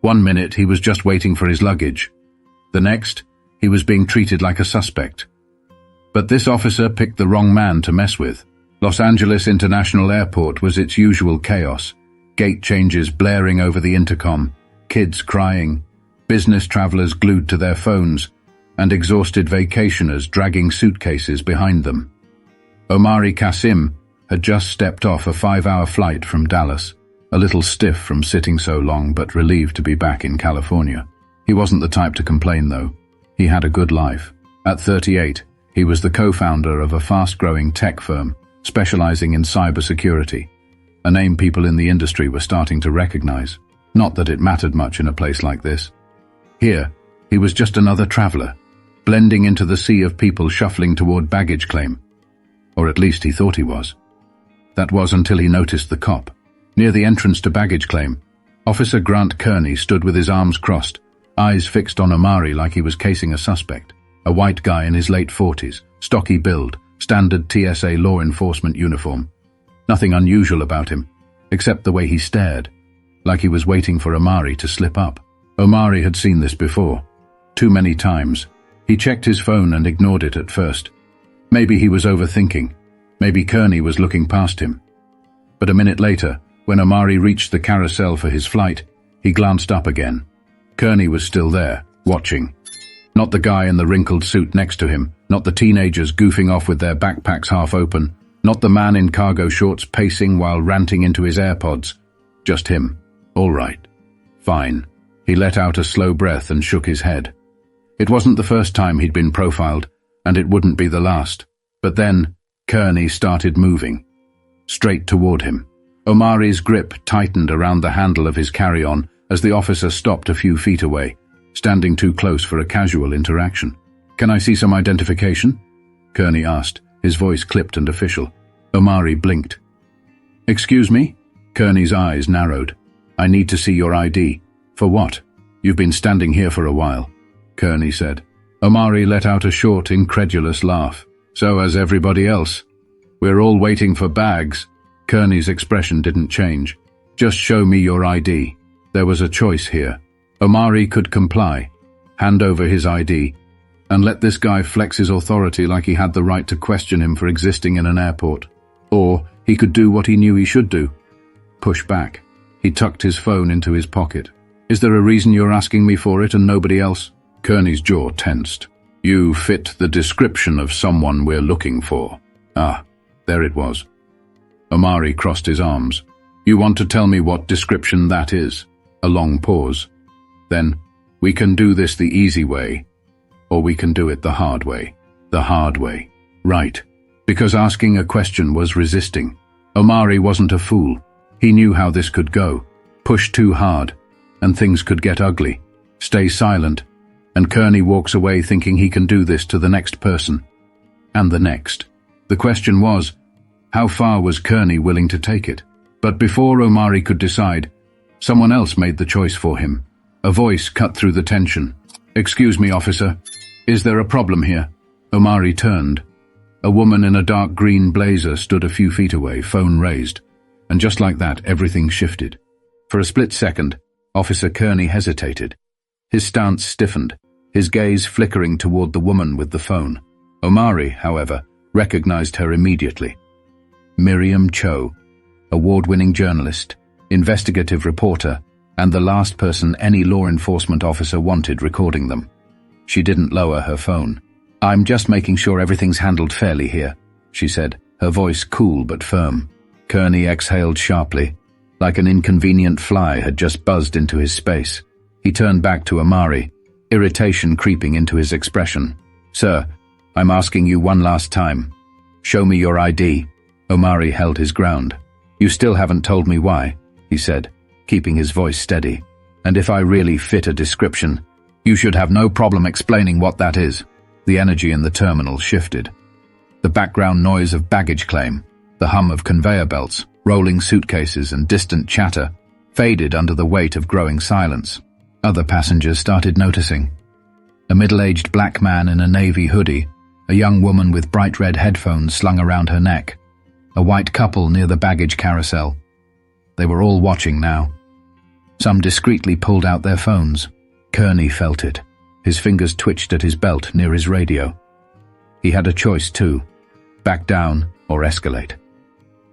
One minute he was just waiting for his luggage. The next, he was being treated like a suspect. But this officer picked the wrong man to mess with. Los Angeles International Airport was its usual chaos. Gate changes blaring over the intercom, kids crying, business travelers glued to their phones, and exhausted vacationers dragging suitcases behind them. Omari Qasim had just stepped off a 5-hour flight from Dallas, a little stiff from sitting so long but relieved to be back in California. He wasn't the type to complain, though. He had a good life. At 38, he was the co-founder of a fast-growing tech firm specializing in cybersecurity, a name people in the industry were starting to recognize. Not that it mattered much in a place like this. Here, he was just another traveler, blending into the sea of people shuffling toward baggage claim. Or at least he thought he was. That was until he noticed the cop. Near the entrance to baggage claim, Officer Grant Kearney stood with his arms crossed, eyes fixed on Omari like he was casing a suspect. A white guy in his late 40s, stocky build, standard TSA law enforcement uniform. Nothing unusual about him, except the way he stared, like he was waiting for Omari to slip up. Omari had seen this before. Too many times. He checked his phone and ignored it at first. Maybe he was overthinking. Maybe Kearney was looking past him. But a minute later, when Omari reached the carousel for his flight, he glanced up again. Kearney was still there, watching. Not the guy in the wrinkled suit next to him, not the teenagers goofing off with their backpacks half open, not the man in cargo shorts pacing while ranting into his AirPods. Just him. All right. Fine. He let out a slow breath and shook his head. It wasn't the first time he'd been profiled, and it wouldn't be the last. But then, Kearney started moving. Straight toward him. Omari's grip tightened around the handle of his carry-on as the officer stopped a few feet away, standing too close for a casual interaction. "Can I see some identification?" Kearney asked, his voice clipped and official. Omari blinked. "Excuse me?" Kearney's eyes narrowed. "I need to see your ID." "For what?" "You've been standing here for a while," Kearney said. Omari let out a short, incredulous laugh. "So has everybody else. We're all waiting for bags." Kearney's expression didn't change. "Just show me your ID." There was a choice here. Omari could comply, hand over his ID, and let this guy flex his authority like he had the right to question him for existing in an airport. Or he could do what he knew he should do. Push back. He tucked his phone into his pocket. "Is there a reason you're asking me for it and nobody else?" Kearney's jaw tensed. "You fit the description of someone we're looking for." Ah, there it was. Omari crossed his arms. "You want to tell me what description that is?" A long pause. Then, "We can do this the easy way, or we can do it the hard way." The hard way. Right. Because asking a question was resisting. Omari wasn't a fool. He knew how this could go. Push too hard, and things could get ugly. Stay silent, and Kearney walks away thinking he can do this to the next person. And the next. The question was, how far was Kearney willing to take it? But before Omari could decide, someone else made the choice for him. A voice cut through the tension. "Excuse me, officer. Is there a problem here?" Omari turned. A woman in a dark green blazer stood a few feet away, phone raised. And just like that, everything shifted. For a split second, Officer Kearney hesitated. His stance stiffened, his gaze flickering toward the woman with the phone. Omari, however, recognized her immediately. Miriam Cho, award-winning journalist, investigative reporter, and the last person any law enforcement officer wanted recording them. She didn't lower her phone. "I'm just making sure everything's handled fairly here," she said, her voice cool but firm. Kearney exhaled sharply, like an inconvenient fly had just buzzed into his space. He turned back to Omari, irritation creeping into his expression. "Sir, I'm asking you one last time. Show me your ID." Omari held his ground. "You still haven't told me why," he said, keeping his voice steady. "And if I really fit a description, you should have no problem explaining what that is." The energy in the terminal shifted. The background noise of baggage claim, the hum of conveyor belts, rolling suitcases and distant chatter, faded under the weight of growing silence. Other passengers started noticing. A middle-aged black man in a navy hoodie, a young woman with bright red headphones slung around her neck, a white couple near the baggage carousel. They were all watching now. Some discreetly pulled out their phones. Kearney felt it. His fingers twitched at his belt near his radio. He had a choice too: back down or escalate.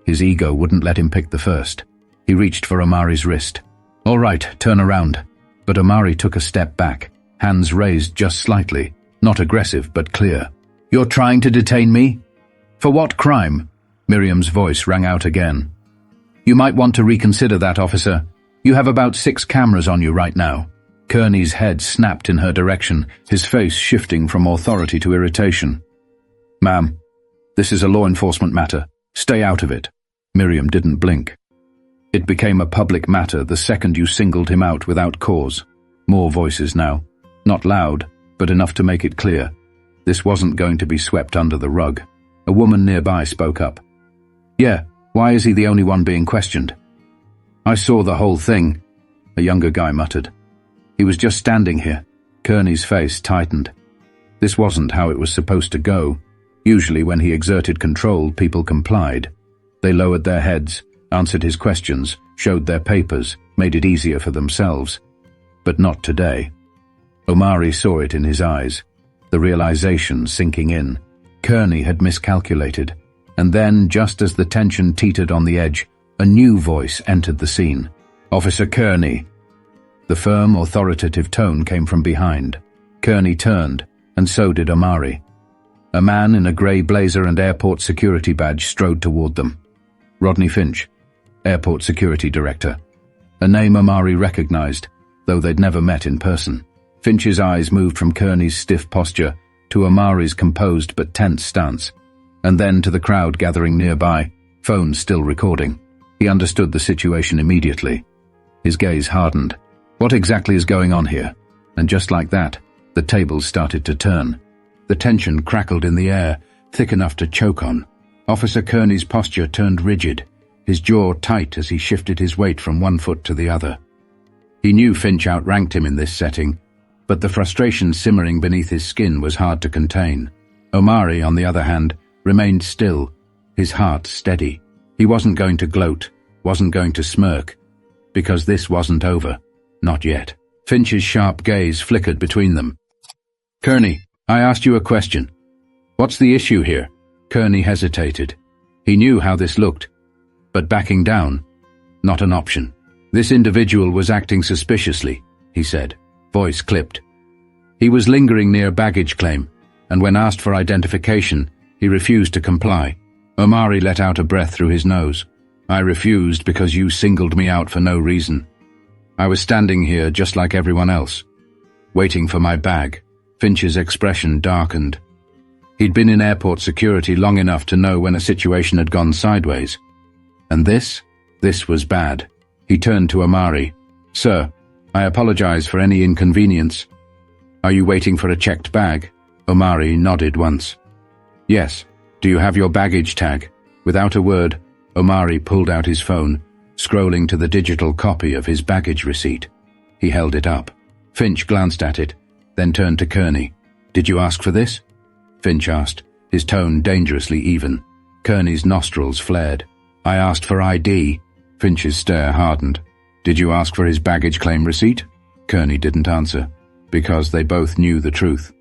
His ego wouldn't let him pick the first. He reached for Omari's wrist. "All right, turn around." But Omari took a step back, hands raised just slightly, not aggressive but clear. "You're trying to detain me? For what crime?" Miriam's voice rang out again. "You might want to reconsider that, officer. You have about 6 cameras on you right now." Kearney's head snapped in her direction, his face shifting from authority to irritation. "Ma'am, this is a law enforcement matter. Stay out of it." Miriam didn't blink. "It became a public matter the second you singled him out without cause." More voices now. Not loud, but enough to make it clear. This wasn't going to be swept under the rug. A woman nearby spoke up. "Yeah, why is he the only one being questioned?" "I saw the whole thing," a younger guy muttered. "He was just standing here." Kearney's face tightened. This wasn't how it was supposed to go. Usually when he exerted control, people complied. They lowered their heads, answered his questions, showed their papers, made it easier for themselves. But not today. Omari saw it in his eyes, the realization sinking in. Kearney had miscalculated, and then, just as the tension teetered on the edge, a new voice entered the scene. "Officer Kearney." The firm, authoritative tone came from behind. Kearney turned, and so did Omari. A man in a grey blazer and airport security badge strode toward them. Rodney Finch, Airport Security Director. A name Omari recognized, though they'd never met in person. Finch's eyes moved from Kearney's stiff posture to Omari's composed but tense stance, and then to the crowd gathering nearby, phones still recording. He understood the situation immediately. His gaze hardened. What exactly is going on here? And just like that, the tables started to turn. The tension crackled in the air, thick enough to choke on. Officer Kearney's posture turned rigid, his jaw tight as he shifted his weight from one foot to the other. He knew Finch outranked him in this setting, but the frustration simmering beneath his skin was hard to contain. Omari, on the other hand, remained still, his heart steady. He wasn't going to gloat, wasn't going to smirk, because this wasn't over. Not yet. Finch's sharp gaze flickered between them. "Kearney, I asked you a question. What's the issue here?" Kearney hesitated. He knew how this looked, but backing down, not an option. "This individual was acting suspiciously," he said, voice clipped. "He was lingering near baggage claim, and when asked for identification, he refused to comply." Omari let out a breath through his nose. "I refused because you singled me out for no reason. I was standing here just like everyone else, waiting for my bag." Finch's expression darkened. He'd been in airport security long enough to know when a situation had gone sideways. And this was bad. He turned to Omari. "Sir, I apologize for any inconvenience. Are you waiting for a checked bag?" Omari nodded once. "Yes. Do you have your baggage tag?" Without a word, Omari pulled out his phone, scrolling to the digital copy of his baggage receipt. He held it up. Finch glanced at it, then turned to Kearney. "Did you ask for this?" Finch asked, his tone dangerously even. Kearney's nostrils flared. "I asked for ID." Finch's stare hardened. "Did you ask for his baggage claim receipt?" Kearney didn't answer, because they both knew the truth.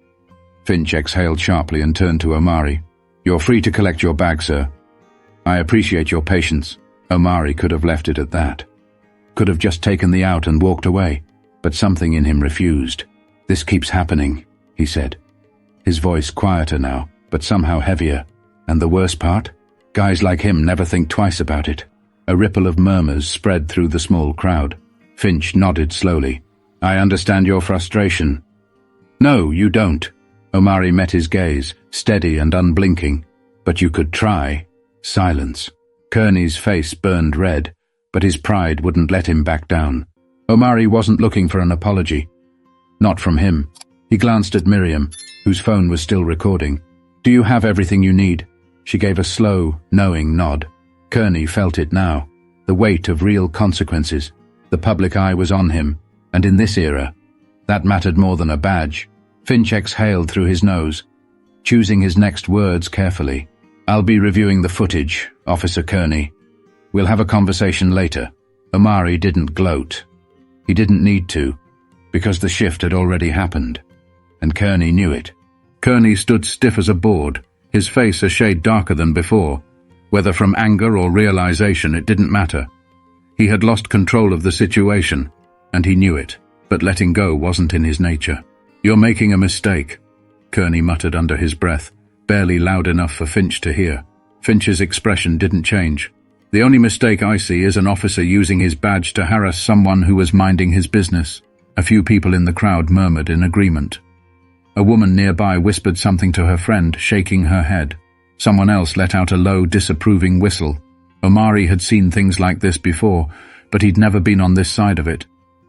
Finch exhaled sharply and turned to Omari. "You're free to collect your bag, sir. I appreciate your patience." Omari could have left it at that. Could have just taken the out and walked away, but something in him refused. "This keeps happening," he said. His voice quieter now, but somehow heavier. "And the worst part? Guys like him never think twice about it." A ripple of murmurs spread through the small crowd. Finch nodded slowly. "I understand your frustration." "No, you don't." Omari met his gaze, steady and unblinking. "But you could try." Silence. Kearney's face burned red, but his pride wouldn't let him back down. Omari wasn't looking for an apology. Not from him. He glanced at Miriam, whose phone was still recording. "Do you have everything you need?" She gave a slow, knowing nod. Kearney felt it now, the weight of real consequences. The public eye was on him, and in this era, that mattered more than a badge. Finch exhaled through his nose, choosing his next words carefully. "I'll be reviewing the footage, Officer Kearney. We'll have a conversation later." Omari didn't gloat. He didn't need to, because the shift had already happened, and Kearney knew it. Kearney stood stiff as a board, his face a shade darker than before. Whether from anger or realization, it didn't matter. He had lost control of the situation, and he knew it, but letting go wasn't in his nature. "You're making a mistake," Kearney muttered under his breath, barely loud enough for Finch to hear. Finch's expression didn't change. "The only mistake I see is an officer using his badge to harass someone who was minding his business." A few people in the crowd murmured in agreement. A woman nearby whispered something to her friend, shaking her head. Someone else let out a low, disapproving whistle. Omari had seen things like this before, but he'd never been on this side of it.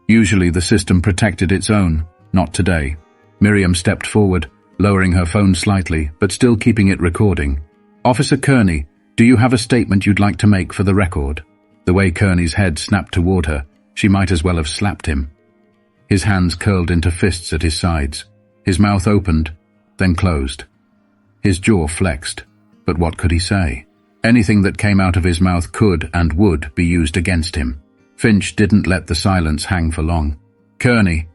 Usually the system protected its own, not today. Miriam stepped forward, lowering her phone slightly, but still keeping it recording. "Officer Kearney, do you have a statement you'd like to make for the record?" The way Kearney's head snapped toward her, she might as well have slapped him. His hands curled into fists at his sides. His mouth opened, then closed. His jaw flexed, but what could he say? Anything that came out of his mouth could and would be used against him. Finch didn't let the silence hang for long. "Kearney,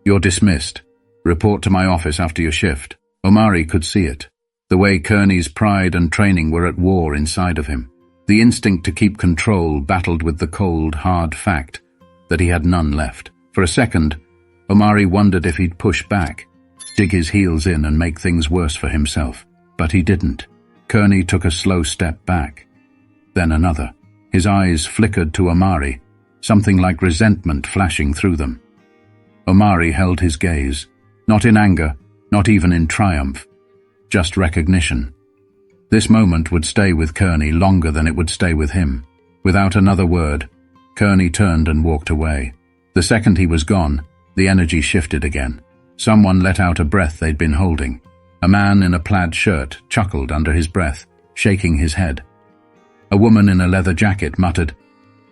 you're dismissed. Report to my office after your shift." Omari could see it. The way Kearney's pride and training were at war inside of him. The instinct to keep control battled with the cold, hard fact that he had none left. For a second, Omari wondered if he'd push back, dig his heels in and make things worse for himself. But he didn't. Kearney took a slow step back. Then another. His eyes flickered to Omari, something like resentment flashing through them. Omari held his gaze, not in anger, not even in triumph, just recognition. This moment would stay with Kearney longer than it would stay with him. Without another word, Kearney turned and walked away. The second he was gone, the energy shifted again. Someone let out a breath they'd been holding. A man in a plaid shirt chuckled under his breath, shaking his head. A woman in a leather jacket muttered,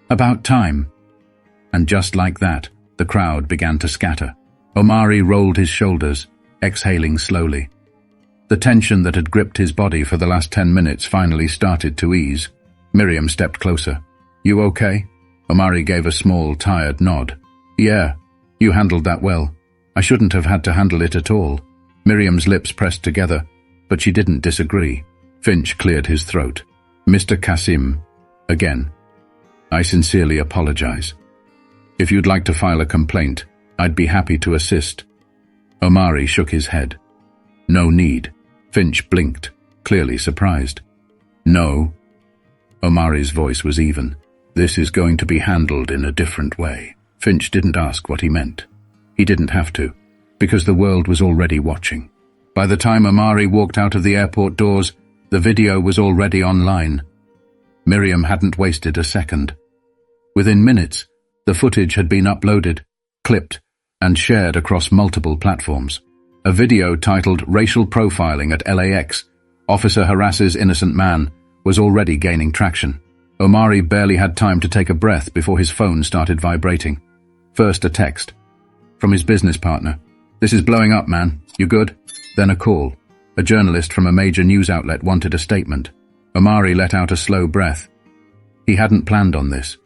"About time." And just like that, the crowd began to scatter. Omari rolled his shoulders, exhaling slowly. The tension that had gripped his body for the last 10 minutes finally started to ease. Miriam stepped closer. "You okay?" Omari gave a small, tired nod. "Yeah, you handled that well. I shouldn't have had to handle it at all." Miriam's lips pressed together, but she didn't disagree. Finch cleared his throat. "Mr. Qasim, again, I sincerely apologize. If you'd like to file a complaint, I'd be happy to assist." Omari shook his head. "No need." Finch blinked, clearly surprised. "No." Omari's voice was even. "This is going to be handled in a different way." Finch didn't ask what he meant. He didn't have to, because the world was already watching. By the time Omari walked out of the airport doors, the video was already online. Miriam hadn't wasted a second. Within minutes, the footage had been uploaded, clipped, and shared across multiple platforms. A video titled "Racial Profiling at LAX, Officer Harasses Innocent Man" was already gaining traction. Omari barely had time to take a breath before his phone started vibrating. First a text from his business partner. "This is blowing up, man. You good?" Then a call. A journalist from a major news outlet wanted a statement. Omari let out a slow breath. He hadn't planned on this.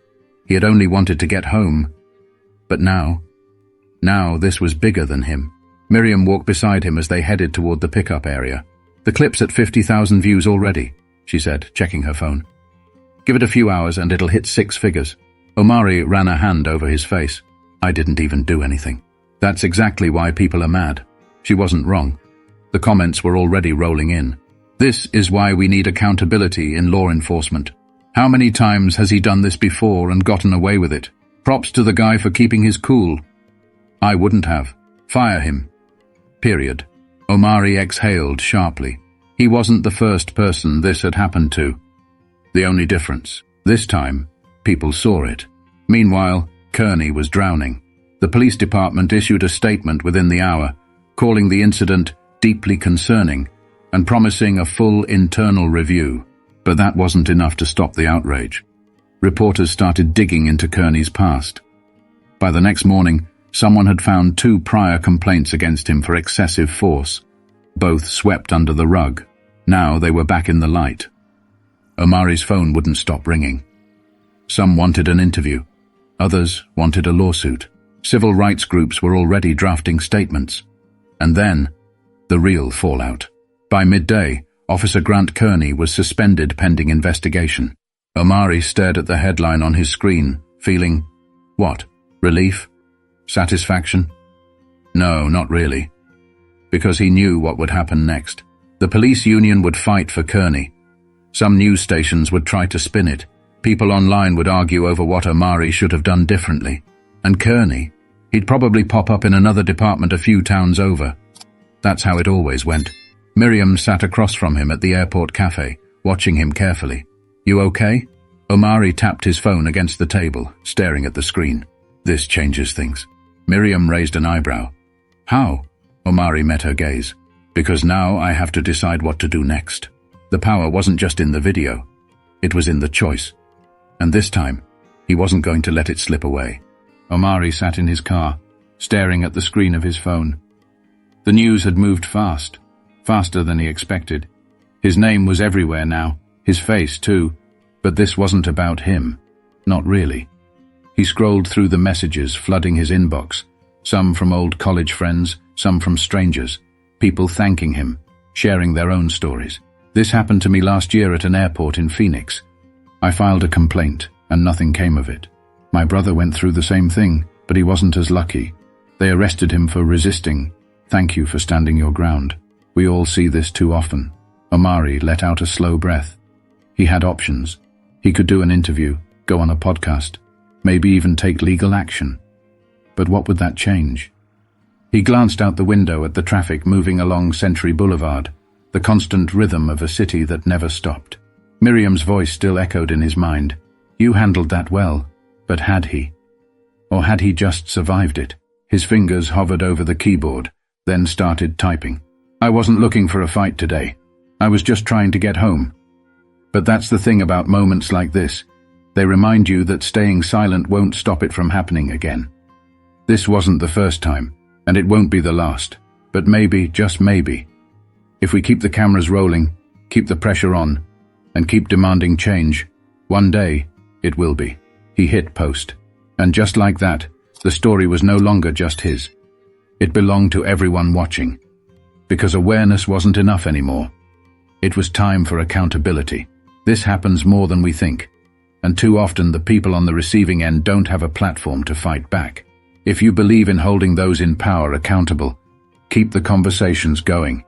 He had only wanted to get home. But now this was bigger than him. Miriam walked beside him as they headed toward the pickup area. "The clip's at 50,000 views already," she said, checking her phone. "Give it a few hours and it'll hit 6 figures. Omari ran a hand over his face. "I didn't even do anything." That's exactly why people are mad. She wasn't wrong. The comments were already rolling in. "This is why we need accountability in law enforcement. How many times has he done this before and gotten away with it? Props to the guy for keeping his cool. I wouldn't have. Fire him." Period. Omari exhaled sharply. He wasn't the first person this had happened to. The only difference, this time, people saw it. Meanwhile, Kearney was drowning. The police department issued a statement within the hour, calling the incident deeply concerning and promising a full internal review. But that wasn't enough to stop the outrage. Reporters started digging into Kearney's past. By the next morning, someone had found 2 prior complaints against him for excessive force, both swept under the rug. Now they were back in the light. Omari's phone wouldn't stop ringing. Some wanted an interview. Others wanted a lawsuit. Civil rights groups were already drafting statements. And then, the real fallout. By midday, Officer Grant Kearney was suspended pending investigation. Omari stared at the headline on his screen, feeling, what? Relief? Satisfaction? No, not really. Because he knew what would happen next. The police union would fight for Kearney. Some news stations would try to spin it. People online would argue over what Omari should have done differently. And Kearney, he'd probably pop up in another department a few towns over. That's how it always went. Miriam sat across from him at the airport cafe, watching him carefully. You okay? Omari tapped his phone against the table, staring at the screen. This changes things. Miriam raised an eyebrow. How? Omari met her gaze. Because now I have to decide what to do next. The power wasn't just in the video. It was in the choice. And this time, he wasn't going to let it slip away. Omari sat in his car, staring at the screen of his phone. The news had moved fast, faster than he expected. His name was everywhere now, his face too, but this wasn't about him. Not really. He scrolled through the messages flooding his inbox, some from old college friends, some from strangers, people thanking him, sharing their own stories. This happened to me last year at an airport in Phoenix. I filed a complaint, and nothing came of it. My brother went through the same thing, but he wasn't as lucky. They arrested him for resisting. Thank you for standing your ground. We all see this too often. Omari let out a slow breath. He had options. He could do an interview, go on a podcast, maybe even take legal action. But what would that change? He glanced out the window at the traffic moving along Century Boulevard, the constant rhythm of a city that never stopped. Miriam's voice still echoed in his mind. You handled that well, but had he? Or had he just survived it? His fingers hovered over the keyboard, then started typing. I wasn't looking for a fight today. I was just trying to get home. But that's the thing about moments like this. They remind you that staying silent won't stop it from happening again. This wasn't the first time, and it won't be the last. But maybe, just maybe, if we keep the cameras rolling, keep the pressure on, and keep demanding change, one day, it will be. He hit post. And just like that, the story was no longer just his. It belonged to everyone watching. Because awareness wasn't enough anymore. It was time for accountability. This happens more than we think. And too often the people on the receiving end don't have a platform to fight back. If you believe in holding those in power accountable, keep the conversations going.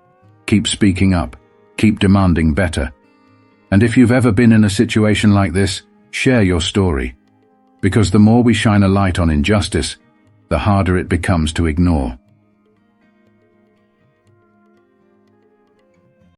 Keep speaking up. Keep demanding better. And if you've ever been in a situation like this, share your story. Because the more we shine a light on injustice, the harder it becomes to ignore.